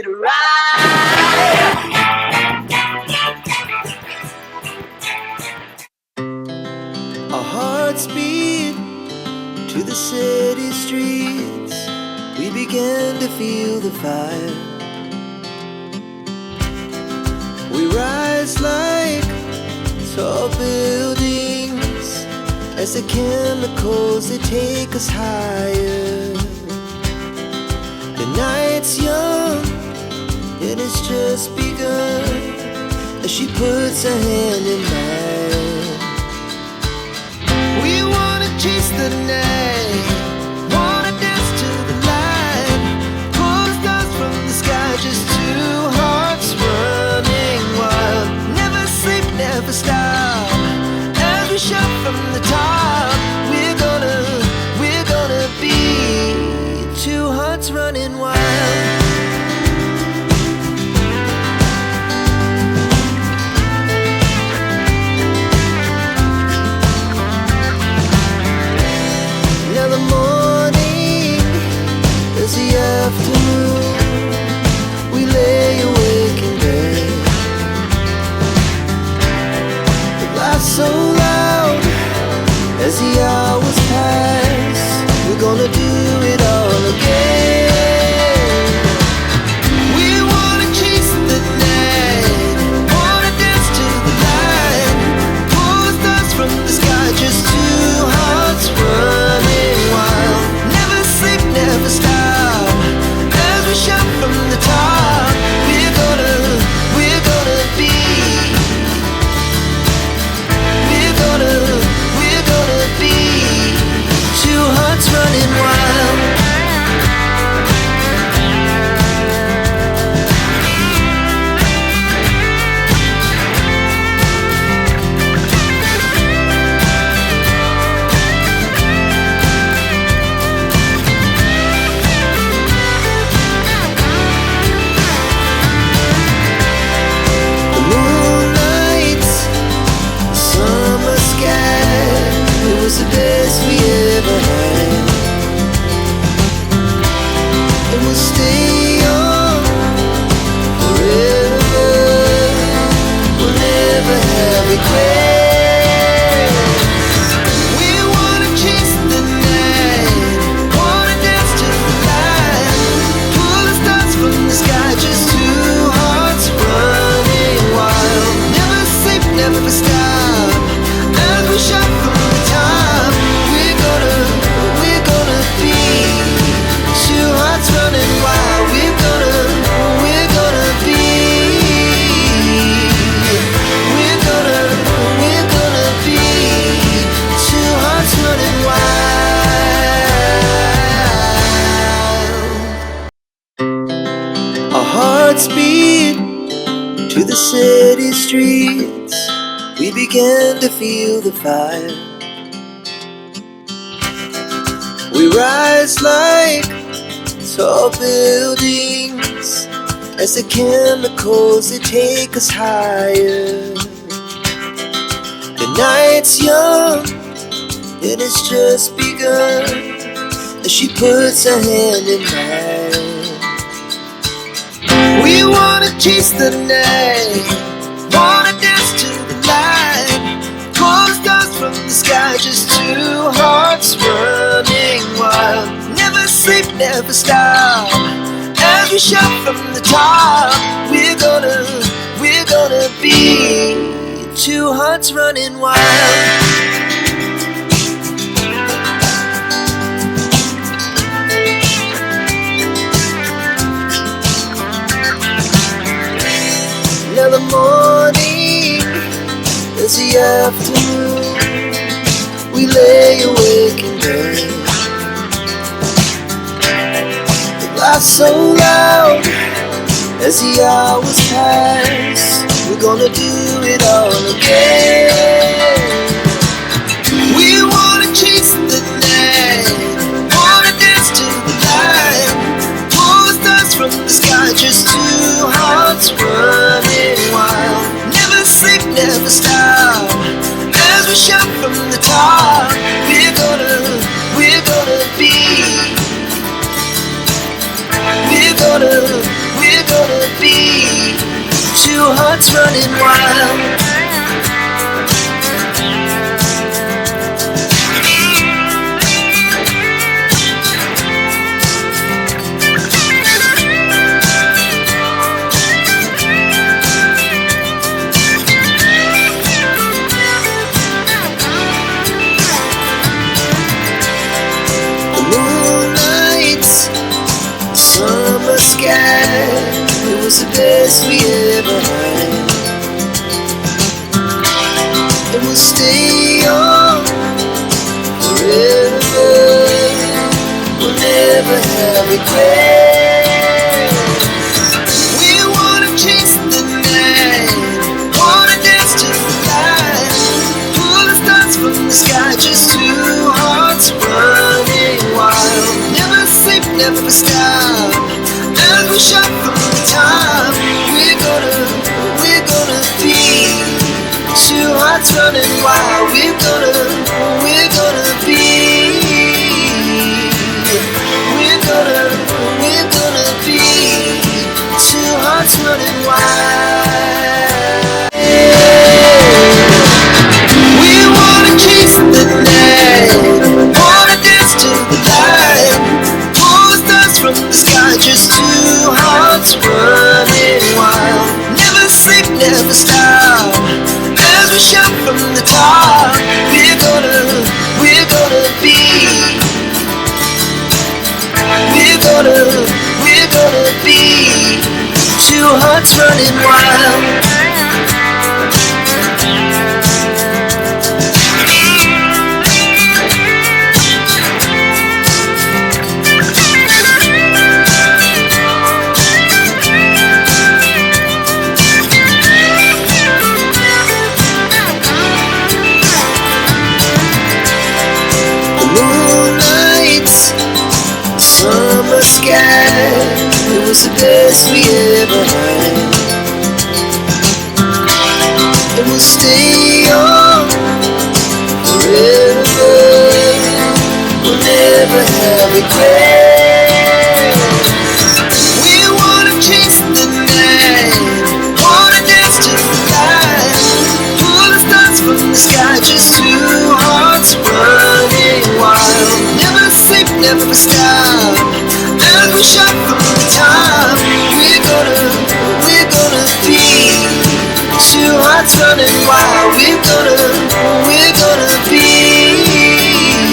it right. Our hearts beat to the city streets. We began to feel the fire. We rise like tall buildings as the chemicals, they take us higher. The night's young, it has just begun, as she puts her hand in mine. We wanna chase the night, wanna dance to the light, pull the stars from the sky, just two hearts running wild. Never sleep, never stop, as we shout from the top. We're gonna be two hearts running wild. Now the morning is the afternoon. We lay awake in bed. The laughs so loud as the hours pass. We're gonna do it all again. We wanna chase the night, wanna dance to the light, pull the stars from the sky, just two hearts running wild. Never sleep, never stop, as we shout from the top. We're gonna be. We're gonna be two hearts running wild. The moonlight, summer sky, it was the best we ever had. And we'll stay on forever. We'll never have regrets. We wanna chase the night, wanna dance to the light, pull the stars from the sky, just two hearts running wild. Never sleep, never stop, as we shout from the top. We're gonna be two hearts running wild. We're gonna be. We're gonna be two hearts running wild. Our hearts beat to the city streets. We began to feel the fire. We rise like tall buildings as the chemicals, they take us higher. The night's young, it has just begun, as she puts her hand in mine. We wanna chase the night, wanna dance to the light, pull the stars from the sky, just two hearts running wild. Never sleep, never stop, as we shout from the top. We're gonna be two hearts running wild. Now the morning is the afternoon. We lay awake in bed. The laughs so loud as the hours pass. We're gonna do it all again. We wanna chase the night, wanna dance to the light, pull the stars from the sky, just two hearts running wild. Never sleep, never stop, as we shout from the top. We're gonna be. We're gonna Two hearts running wild. Summer sky, it was the best we ever had. And we'll stay on forever. We'll never have regrets. We wanna chase the night, wanna dance to the light, pull the stars from the sky, just two hearts running wild. Never sleep, never stop. As we shot from the top, we're gonna be two hearts running wild. We're gonna be two hearts running wild. We wanna chase the night, wanna dance to the light, pull the stars from the sky, just two hearts running wild. Never sleep, never stop. As we shout from the top, we're gonna be two hearts running wild. Summer sky, it was the best we ever had. And we'll stay on forever. We'll never have regrets. We wanna chase the night, wanna dance to the light, pull the stars from the sky, just two hearts running wild. Never sleep, never stop. As we shot from the top, we're gonna be two hearts running wild. We're gonna